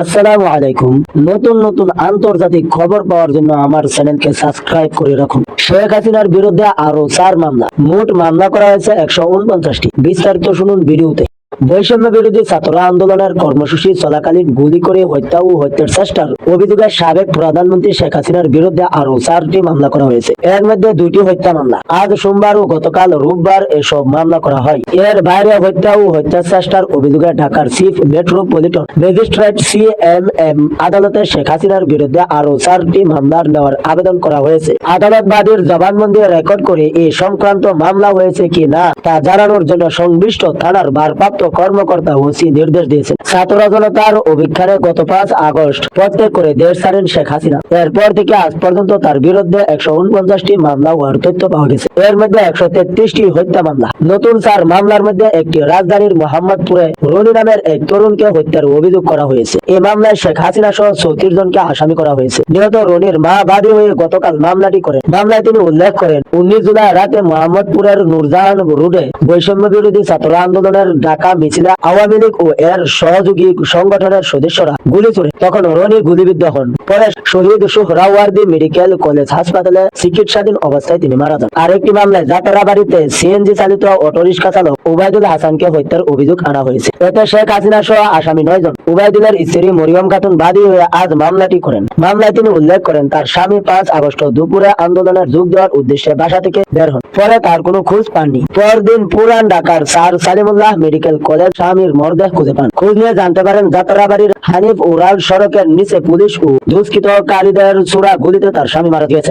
আসসালামু আলাইকুম। নতুন নতুন আন্তর্জাতিক খবর পাওয়ার জন্য আমার চ্যানেলকে সাবস্ক্রাইব করে রাখুন। শেখ হাসিনার বিরুদ্ধে আরো 4 মামলা, মোট মামলা করা হয়েছে 149টি। বিস্তারিত শুনুন ভিডিওতে। বৈষম্য বিরোধী ছাত্র আন্দোলনের কর্মসূচি চলাকালীন গুলি করে হত্যা ও হত্যার চেষ্টার অভিযোগে সাবেক প্রধানমন্ত্রী শেখ হাসিনার বিরুদ্ধে আরো 4টি মামলা করা হয়েছে। এর মধ্যে 2টি হত্যা মামলা। আজ সোমবার ও গতকাল রোববার এসব মামলা করা হয়। এর বাইরে হত্যা ও হত্যার চেষ্টার অভিযোগে ঢাকার চিফ মেট্রোপলিটন ম্যাজিস্ট্রেট সিএমএম আদালতে শেখ হাসিনার বিরুদ্ধে আরো 4টি মামলা নেওয়ার আবেদন করা হয়েছে। আদালত বাদীর জবানবন্দি রেকর্ড করে এই সংক্রান্ত মামলা হয়েছে কি না তা জানানোর জন্য সংশ্লিষ্ট থানার ভারপ্রাপ্ত কর্মকর্তা ওসি নির্দেশ দিয়েছেন। ছাত্র জনতার অভিক্ষানে গত 5 আগস্ট প্রত্যেক করে দেশ ছাড়েন শেখ হাসিনা। এরপর থেকে আজ পর্যন্ত তার বিরুদ্ধে 149টি মামলা হওয়ার তথ্য পাওয়া গেছে। এর মধ্যে 133টি হত্যা মামলা। নতুন 4 মামলার মধ্যে একটি রাজধানীর মোহাম্মদপুরে রনি নামের এক তরুণকে হত্যার অভিযোগ করা হয়েছে। এই মামলায় শেখ হাসিনা সহ 34 জনকে আসামি করা হয়েছে। নিহত রনির মা বাদী হয়ে গতকাল মামলাটি করেন। মামলায় তিনি উল্লেখ করেন, 19 জুলাই রাতে মোহাম্মদপুরের নূরজাহান রোডে বৈষম্য বিরোধী ছাত্র আন্দোলনের ঢাকা মিছিলে আওয়ামী লীগ ও এর সহযোগী সংগঠনের সদস্যরা গুলি ছোড়ে। তখন রনি গুলিবিদ্ধ হন। পরে শহীদ সোহরাওয়ার্দী মেডিকেল কলেজ হাসপাতালে চিকিৎসাধীন অবস্থায় তিনি মারা যান। আরেকটি মামলায় যাত্রাবাড়িতে সিএনজি চালিত অটোরিকশা চালক ওবায়দুল হাসানকে হত্যার অভিযোগ আনা হয়েছে। এতে শেখ হাসিনা সহ আসামি 9 জন। ওবায়দুলের স্ত্রী মরিয়ম খাতুন বাদী হয়ে আজ মামলাটি করেন। মামলায় তিনি উল্লেখ করেন, তার স্বামী 5 আগস্ট দুপুরে আন্দোলনের যোগ দেওয়ার উদ্দেশ্যে বাসা থেকে বের হন। পরে তার কোনো খোঁজ পাননি। পরদিন পুরান ঢাকার স্যার সালিমুল্লাহ মেডিকেল কলেজ স্বামীর মরদেহ খুঁজে পান। খোঁজ নিয়ে জানতে পারেন, যাত্রাবাড়ির হানিফ ওরাল সড়কের নিচে পুলিশ ও দুষ্কৃতকারীদের ছোড়া গুলিতে তার স্বামী মারা গিয়েছেন।